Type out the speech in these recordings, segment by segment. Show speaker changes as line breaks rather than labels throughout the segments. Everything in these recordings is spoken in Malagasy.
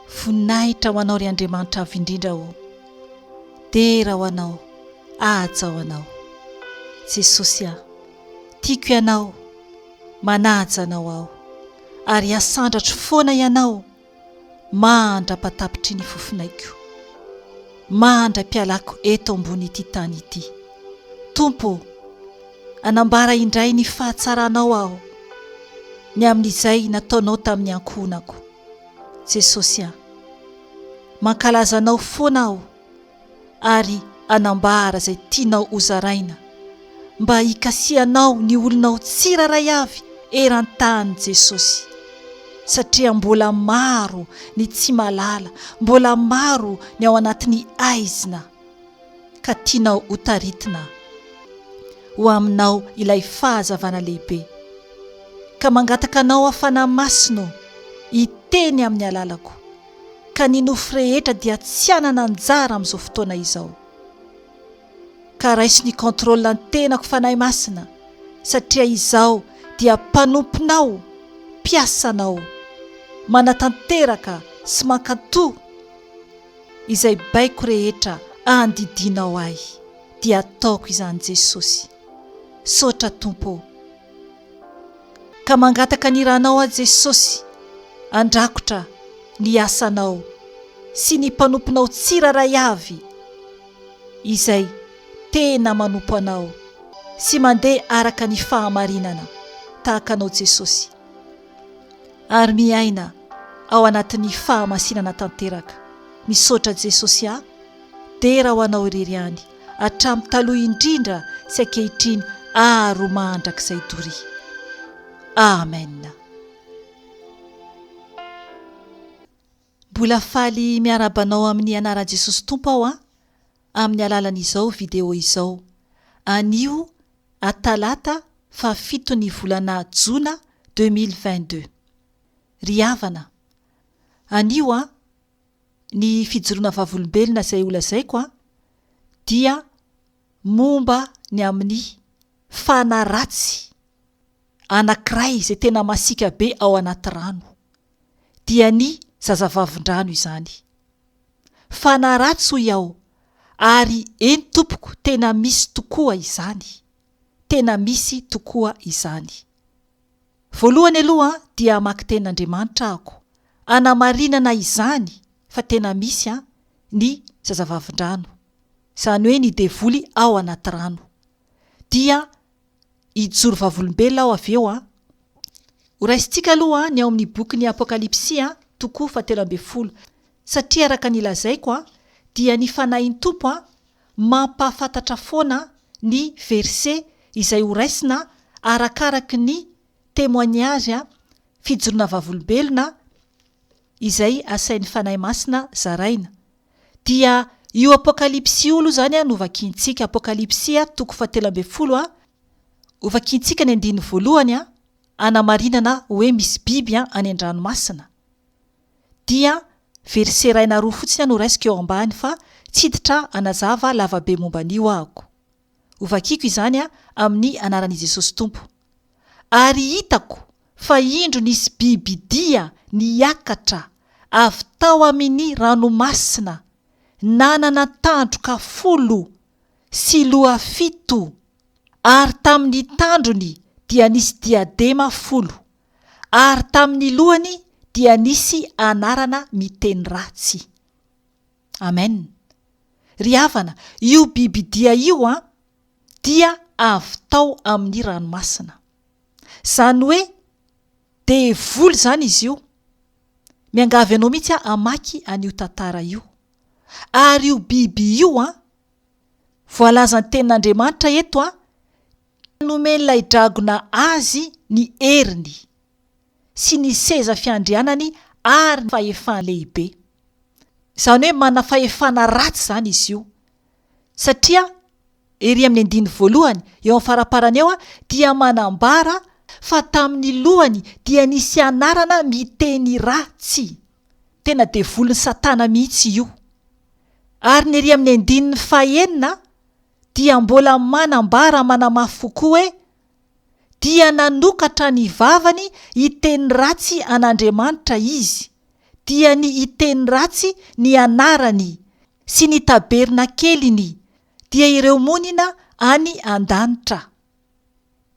Voninahitra ho anao ry Andriamanitra avy indrindra ho. Dera ho anao, aja ho anao. Jesosy aho, tiako ianao, manaja anao aho, ary asandratro foana ianao, mandra-patapitry ny fofinaiko, mandra-pialako eto ambony ity tany ity. Tompo, anambara indray ny fahatsaranao aho, ny amin'izay nataonao tamin'ny ankohonako. Jesosy aho, mankalaza anao foana aho, ary anambara izay tianao hozaraina, mba hikasianao ny olonao tsiraray avy eran-tany. Jesosy, satria mbola maro ny tsy malala, mbola maro ny ao anatin'ny aizina, ka tianao ho taritina ho aminao ilay fahazavana lehibe, ka mangataka anao hafana masino hiteny amin'ny alalako, ka ny nofy rehetra dia tsy anana anjara amin'izao fotoana izao. Ka raiso ny kontrola ny tenako fanahy masina, satria izao dia mpanomponao, mpiasanao, manatanteraka sy mankatoa izay baiko rehetra andidinao ahy, dia ataoko izany. Jesosy, sotra Tompo, ka mangataka ny ranao a Jesosy, andrakotra ny asanao sy ny mpanomponao tsiraray avy, izay tena manompo anao sy mandeha araka ny fahamarinana tahaka anao Jesosy, ary miaina ao anatin'ny fahamasinana tanteraka. Misaotra Jesosy aho, dera ho anao irery any, hatramin'ny taloha indrindra sy ankehitriny ary mandrakizay dory. Amen. Mbola faly miarabanao amin'ny anaran'i Jesosy Tompo aho amin'ny alalan'izao video izao. Anio atalata fa 7 ny volana Jona 2022. Ry havana, anio ny fijoroana Vavolombelona izay holazaiko dia momba ny amin'ny fanaratsy anankiray izay tena masika be ao anaty rano, dia ny Zazavavindrano izany. Fanaratsy hoy aho, ary eny tompoko, tena misy tokoa izany, tena misy tokoa izany. Voalohany aloha dia maka ten'Andriamanitra ako, anamarinana izany fa tena misy ny Zazavavindrano, izany hoe ny devoly ao anaty rano. Dia hijoro Vavolombelona aho avy eo Horaisintsika aloha ny ao amin'ny bokin'ny Apokalipsy toko 17, satria araka ny lazaiko dia ny fanahin'ny Tompo mampahafantatra foana ny verset izay horaisina arakaraky ny témoignage fijoroana Vavolombelona izay asain'ny fanahy masina zaraina. Dia io Apokalipsy io aloha zany no vakiantsika. Apokalipsy toko 17 hovakiantsika ny andiny voalohany anamarinana hoe misy biby any an-dranomasina. Dia verset iray na roa fotsiny no raisiko eo ambany, fa tsy hiditra anazava lavabe momba an'io ahako. Hovakiako izany amin'ny anaran'i Jesosy Tompo. Ary hitako fa indro nisy BIBIDIA niakatra avy Tao Amin'NY ranomasina, nanana tandroka 10 sy loha 7, ary tamin'ny tandrony dia nisy diadema 10, ary tamin'ny lohany dia nisy anarana miteny ratsy. Amen. Ry havana, io BIBIDIA io dia avy tao amin'ny ranomasina. Zany hoe devoly zany izy io. Miangavy anao mihitsy amaky an'io tantara io. Ary io biby io voalazan'ny tenin'Andriamanitra eto nomen'ilay dragona azy ny heriny sy ny seza fiandrianany ary fahefana lehibe. Izany hoe mana fahefana ratsy zany izy io, satria ery amin'ny andiny voalohany eo amin'ny faraparany eo dia manambara fa tamin'ny lohany dia nisy anarana miteny ratsy. Tena devolin'ny Satana mihitsy io. Ary ny ery amin'ny andininy fahenina dia mbola manambara manamafy koa hoe dia nanokatra ny vavany hiteny ratsy an'Andriamanitra izy, dia ny iteny ratsy ny anarany sy ny tabernakeliny dia ireo monina any an-danitra.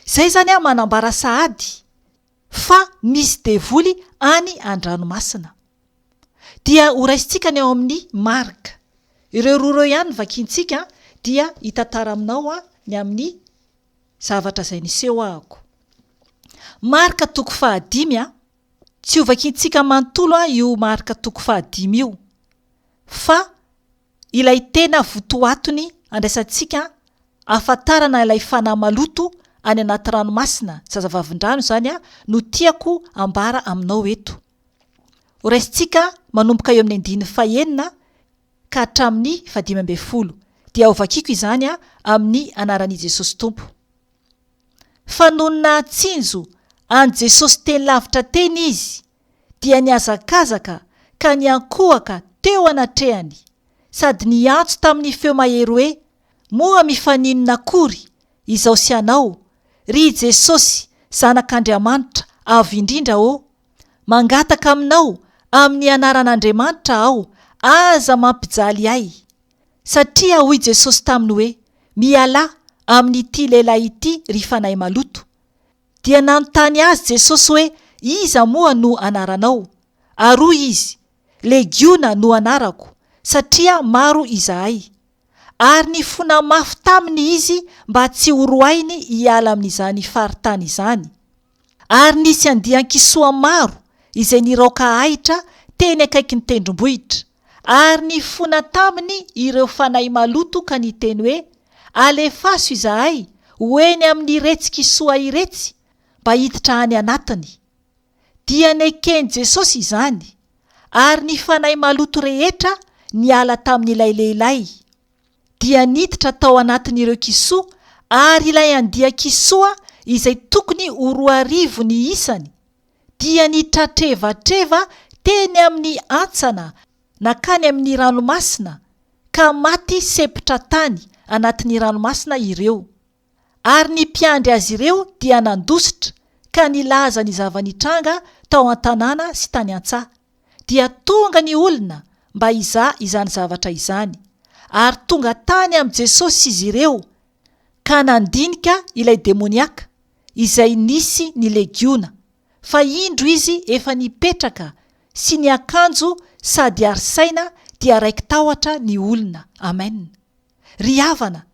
Zay zany manambara sahady fa misy devoly any an-dranomasina. Dia horaisintsika ny ao amin'ny Marka. Ireo roa ihany vakiantsika dia hitantara aminao ny amin'ny zavatra izay niseho ahako. Marka 5 tsy ho vakiantsika manontolo io Marka 5 io, fa ilay tena votoatony andraisantsika afatarana ilay fanahy maloto any anaty ranomasina, Zazavavindrano zany no tiako ambara aminao eto. Horaisintsika manomboka eo amin'ny 9 ka hatramin'ny 10 dia ho vakiako izany amin'ny anaran'i Jesosy Tompo. Fa noho nahatsinjo an Jesosy teny lavitra teny izy, dia niazakazaka ka niankohaka teo anatrehany, sady niantso tamin'ny feo mahery hoe, moa mifaninona akory izao sy anao, ry Jesosy zanak'Andriamanitra avo indrindra mangataka aminao amin'ny anaran'Andriamanitra aho, aza mampijaly ahy. Satria hoy Jesosy taminy hoe, miala amin'ity lehilahy ity ry fanahy maloto. Dia nanontany azy Jesosy hoe, iza moa no anaranao? Ary izy, legiona no anarako, satria maro izahay. Ary nifona mafy taminy izy mba tsy horohainy hiala amin'izany faritany izany. Ary nisy andian-kisoa maro izay niroaka ahitra teny akaiky ny tendrombohitra. Ary nifona taminy ireo fanahy maloto ka niteny hoe, alefaso izahay hoeny amin'ny retsi-kisoa iretsy mba hiditra any anatiny. Dia nekeny Jesosy izany, ary ny fanahy maloto rehetra niala tamin'ilay lehilahy. Dia niditra tao anatin'ireo kisoa, ary ilay andia-kisoa izay tokony ho 2000 ny isany, dia nitratrevatreva teny amin'ny antsana nakany amin'ny ranomasina, ka maty sepitra tany anatin'ny ranomasina ireo. Ary ny mpiandry azy ireo dia nandositra ka nilaza ny zava-nitranga tao an-tanàna sy tany an-tsaha. Dia tonga ny olona mba hizaha izany zavatra izany, ary tonga tany am' Jesosy izy ireo, ka nandinika ilay demoniaka izay nisy ny legiona, fa indro izy efa nipetraka sy ny akanjo sady arisaina dia raiky tahotra ny olona. Amen. Ry havana,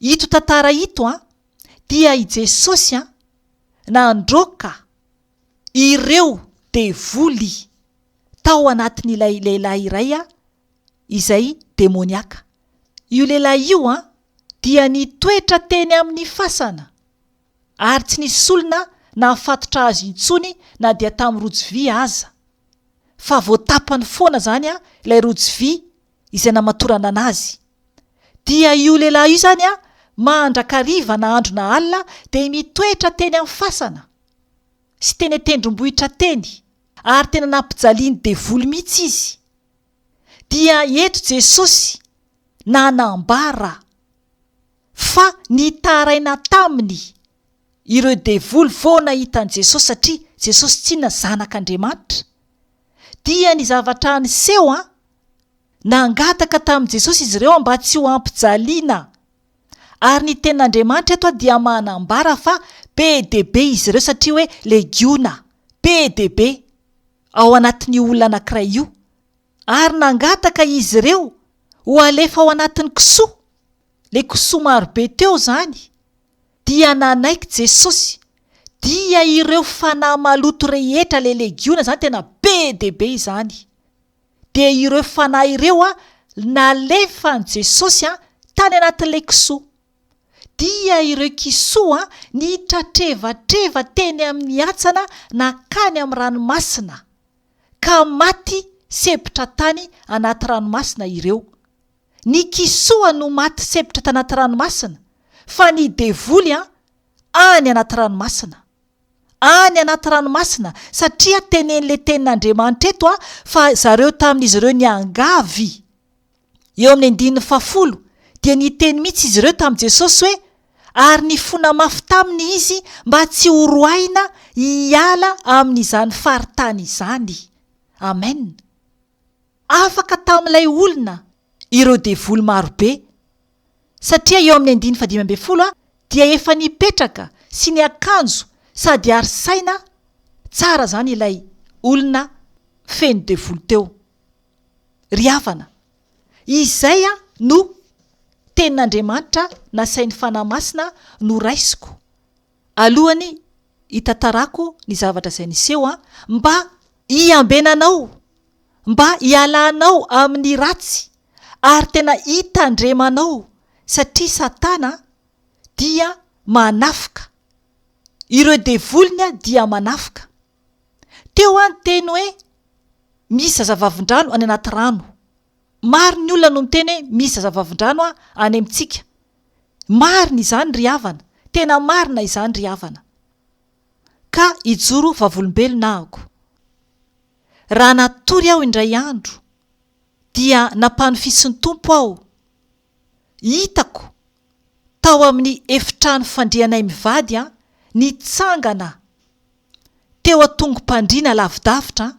ito tantara ito dia i Jesosy nandroka ireo devoly tao anatin'ilay lehilahy iray izay demoniaka. Io lehilahy io dia nitoetra teny amin'ny fasana, ary tsy nisy olona nahafatotra azy intsony na dia tamin'ny rojo vy aza, fa voatapany foana zany ilay rojo vy izay namatorana anazy. Dia io lehilahy io zany mandrakariva na andro na alina dia mitoetra teny amin'ny fasana sy teny tendrombohitra teny, ary tena nampijaliany devoly mihitsy izy. Dia eto Jesosy nanambara fa nitaraina taminy ireo devoly vao nahitany Jesosy, satria Jesosy tsy inona zanak'Andriamanitra. Dia ny zavatra niseho nangataka tamin'i Jesosy izy ireo mba tsy ho ampijaliana. Ary ny tenin'Andriamanitra eto dia manambara fa be dehibe izy ireo, satria hoe legiona be dehibe ao anatin'ny olona anankiray io. Ary nangataka izy ireo ho alefa ao anatin'ny kisoa, le kisoa marobe teo zany. Dia nanaiky Jesosy, dia ireo fanahy maloto rehetra le legiona zany tena be dehibe izany. Dia ireo fanahy ireo nalefa ny Jesosy tany anatin'le kisoa. Dia ireo kisoa nitratrevatreva teny amin'ny antsana nakany amin'ny ranomasina, ka maty sepitra tany anaty ranomasina ireo. Ny kisoa no maty sepitra tanaty ranomasina, fa ny devoly any anaty ranomasina. Any anaty ranomasina, satria tenen'le tenin'Andriamanitra eto fa zareo tamin'izy ireo niangavy. Eo amin'ny 10 dia niteny mihitsy izy ireo tamin'i Jesosy hoe, ary nifona mafy taminy izy mba tsy horohaina hiala amin'izany faritany izany. amen. Afaka tamin'ilay olona ireo devoly marobe, satria eo amin'ny 5:15 dia efa nipetraka sy ny akanjo sady ary saina tsara zany ilay olona feno devoly teo. Ry havana, izay no tenin'Andriamanitra nasain'ny fanahy masina no raisiko alohany hitantarako ny zavatra izay niseho mba hiambenanao, mba hialanao amin'ny ratsy ary tena hitandremanao, satria Satana dia manafika, ireo devoliny dia manafika. Teo any teny hoe misy zazavavindrano any anaty rano. Maro ny olona no miteny hoe misy zazavavindrano any amintsika. Marina izany ry havana, tena marina izany ry havana. Ka ijoro vavolombelona ahako. Raha natory aho indray andro dia nampanofisin'ny Tompo aho. Hitako tao amin'ny Efitrano Fandrianay mivady nitsangana teo atongom-pandriana lavidavitra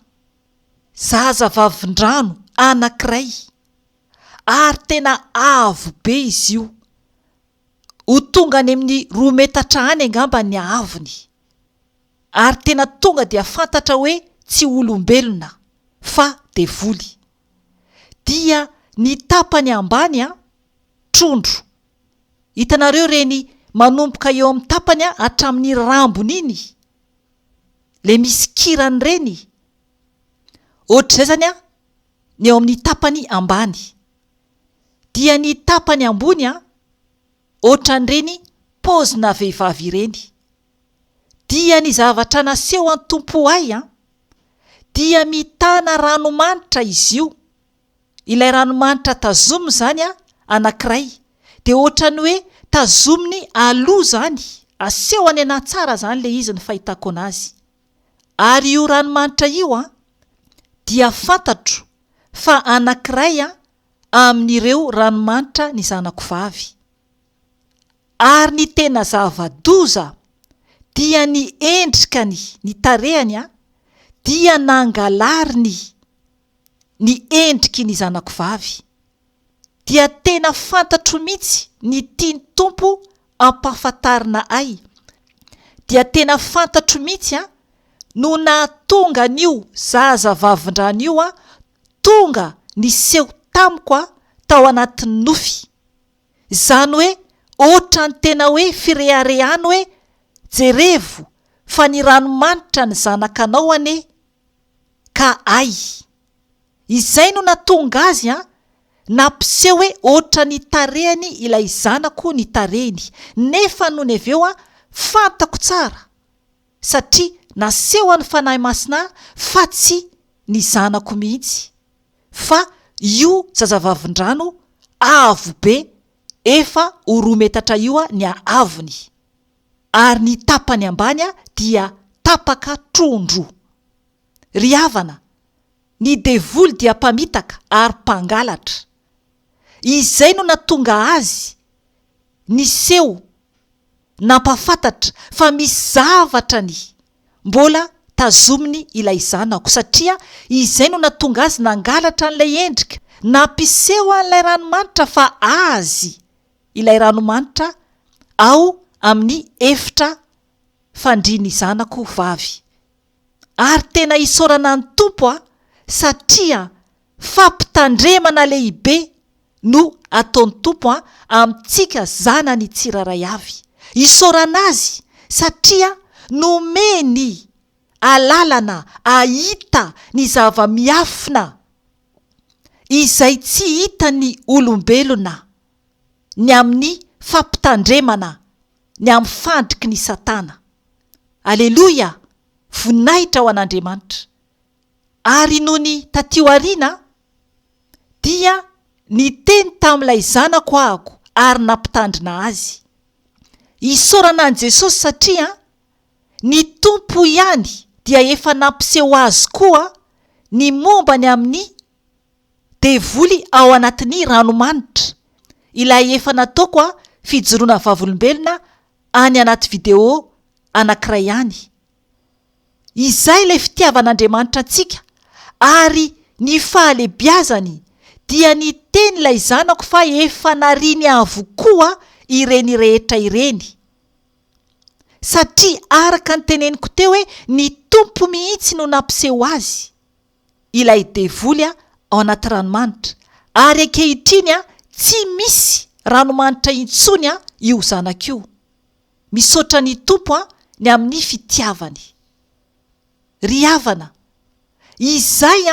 zazavavindrano anankiray, ary tena avo be izy io. Ho tonga any amin'ny 2 metatra any angamba ny avony, ary tena tonga dia fantatra hoe tsy olombelona fa devoly. Dia ny tapany ambany trondro. Hitanareo reny manomboka eo amin'ny tapany hatramin'ny rambony iny, le misy kirany reny. Ohatr'izay zany ny eo amin'ny tapany ambany. Dia ny tapany ambony ohatran'ireny paozina vehivavy ireny. Dia ny zavatra naseho an'ny Tompo ay dia mitana ranomanitra izy io. Ilay ranomanitra tazominy zany anankiray, dia ohatrany hoe tazominy aloha zany, aseho any anahy tsara zany le izy ny fahitako anazy. Ary io ranomanitra io dia fantatro fa anankiray amin'ireo ranomanitra ny zanako vavy. Ary ny tena zava-doza dia ny endrikany, ny tarehany dia nangalariny ny endriky ny zanako vavy. Dia tena fantatro mihitsy ny tiany Tompo ampahafantarina ay. Dia tena fantatro mihitsy no nahatonga an'io zazavavindrano io tonga niseho tamiko tao anatin'ny Nofy. Zany hoe ohatrany tena hoe fireharehany hoe jerevo fa ny ranomanitra ny zanakanao ane ka ay. Izay no natonga azy nampiseho hoe ohatra ny tarehany ilay zanako ny tarehiny. Nefa noho ny avy eo fantako tsara, satria naseho an'ny fanahy masina fa tsy ny zanako mihitsy, fa io zazavavindrano avo be, efa ho 2 metatra io ny avony. Ary ny tapany ambany dia tapaka trondro. Ry havana, ny devoly dia mpamitaka ary mpangalatra. Izay no natonga azy niseho, nampafantatra fa misy zavatra ny mbola tazominy ilay zanako, satria izay no natonga azy nangalatra n'ilay endrika, nampiseho an'ilay ranomanitra fa azy ilay ranomanitra ao amin'ny efitra fandriany zanako vavy. Ary tena isaorana ny Tompo satria fampitandremana lehibe no ataon'ny Tompo amintsika zanany tsiraray avy. Isaorana azy satria nomeny alalana ahita ny zava-miafina izay tsy hita ny olombelona ny amin'ny fampitandremana, ny amin'ny fandriky ny Satana. Aleloia, voninahitra ho an'Andriamanitra. Ary noho ny tatio ariana dia niteny tamin'ilay zanako ahako ary nampitandrina azy. Isaorana an' Jesosy satria ny Tompo ihany dia efa nampiseho azy koa ny mombany amin'ny devoly ao anatin'ny ranomanitra. Ilay efa nataoko fijoroana Vavolombelona any anaty video anankiray ihany. Izay ilay fitiavan'Andriamanitra antsika Ary ny fahalebiazany dia ny teny ilay zanako fa efa nariny avokoa ireny rehetra ireny. Satria araka ny teneniko teo hoe ny Tompo mihitsy no nampiseho azy ilay devoly ao anaty ranomanitra, ary ankehitriny tsy misy ranomanitra intsony io zanak'io. Misaotra ny Tompo ny amin'ny fitiavany. Ry havana, izay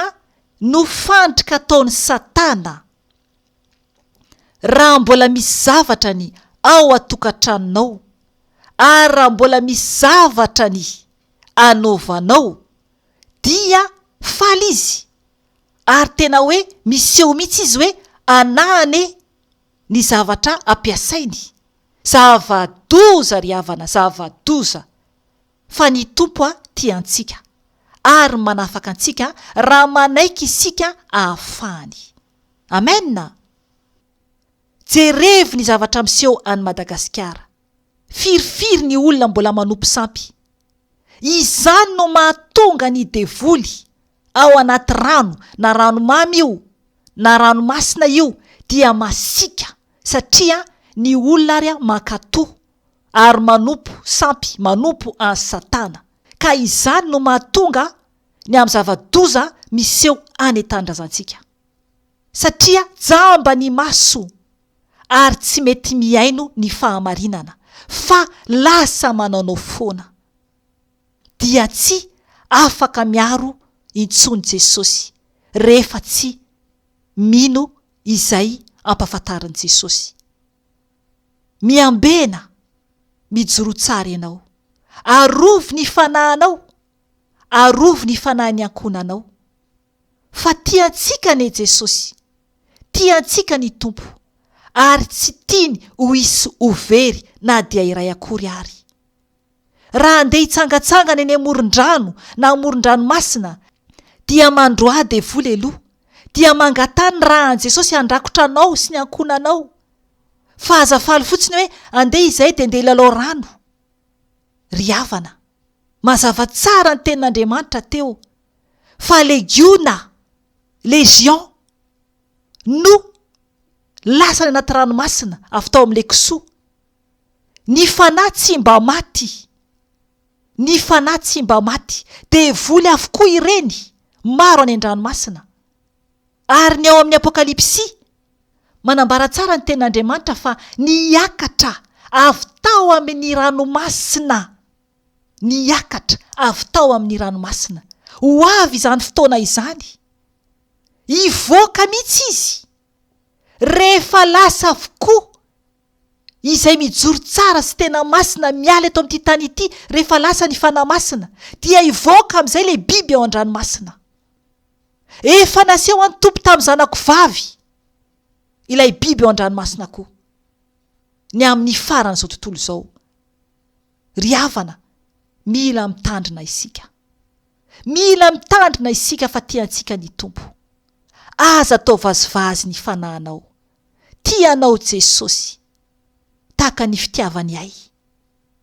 no fandrika ataon'ny Satana. Raha mbola misy zavatra ny ao atokantranonao, ary raha mbola misy zavatra ny anaovanao, dia faly izy. Ary tena hoe miseho mihitsy izy hoe anahane ny zavatra ampiasainy. Zava-doza ry havana, zava-doza. Fa ny Tompo tia antsika ary manafaka antsika raha manaiky isika ahafahany. Amen. Jerevy ny zavatra miseho any Madagasikara. Firifiry ny olona mbola manompo sampy. Izany no mahatonga ny devoly ao anaty rano, na ranomamy io, na ranomasina io, dia masika. Satria ny olona ary mankatoa ary manompo sampy, manompo any Satana. Ka izany no mahatonga ny amin'ny zava-doza miseho any an-tanindrazantsika. Satria jamba ny maso ary tsy mety miaino ny fahamarinana, fa lasa manao foana. Dia tsy afaka miaro intsony Jesosy rehefa tsy mino izay ampafantarin' Jesosy. Miambena, mijoro tsara ianao, arovy ny fanahinao, arovy ny fanahin'ny ankonanao. Fa tiantsika ne Jesosy, tiantsika ny Tompo, ary tsy tiany ho isy overy na dia iray akory ary. Raha andeha hitsangatsangana eny amoron-drano na amoron-dranomasina, dia mandroa devoly aloha, dia mangatany raha Jesosy handrakotra anao sy ny ankonanao. Fa azafaly fotsiny hoe andeha izay dia andeha lalao rano. Ry havana, mazava tsara ny tenin'Andriamanitra teo fa legiona, legion no lasany anaty ranomasina avy tao amin'ilay kisoa. Ny fanahy tsy mba maty, ny fanahy tsy mba maty, devoly avokoa ireny, maro any an-dranomasina. Ary ny ao amin'ny Apokalipsy manambara tsara ny tenin'Andriamanitra fa niakatra avy tao amin'ny ranomasina, niakatra avy tao amin'ny ranomasina. Ho avy izany fotoana izany, ivoaka mihitsy izy rehefa lasa avokoa izay mijoro tsara sy tena masina miala eto amin'ity tany ity. Rehefa lasa ny fanahy masina, dia ivoaka amin'izay le biby ao an-dranomasina. Efa naseho any Tompo tamin'ny zanako vavy ilay biby ao an-dranomasina koa, ny amin'ny faran'izao tontolo izao. Ry havana, mila mitandrina isika, mila mitandrina isika fa tiantsika ny Tompo. Aza atao vazivazy ny fanahinao, tianao Jesosy tahaka ny fitiavany ahy.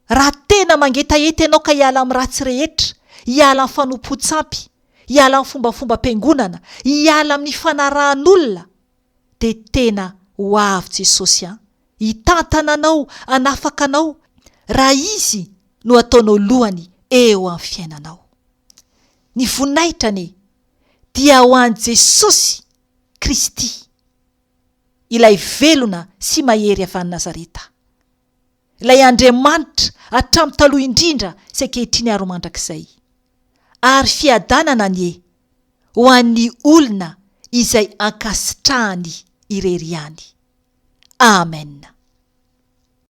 Raha tena mangetahety ianao ka hiala amin'ny ratsy rehetra, hiala amin'ny fanompo-tsampy, hiala amin'ny fombafomba ampiangonana, hiala amin'ny fanarahan'olona, dia tena ho avy Jesosy hitantana anao, hanafaka anao, raha izy no ataonao lohany eo amin'ny fiainanao. Ny voninahitra dia ho an'i Jesosy Kristy, ilay velona sy mahery avy any Nazareta, ilay Andriamanitra hatramin'ny taloha indrindra sy ankehitriny ary mandrakizay. Ary fiadanana ho an'ny olona izay ankasitrahany irery ihany. Amen.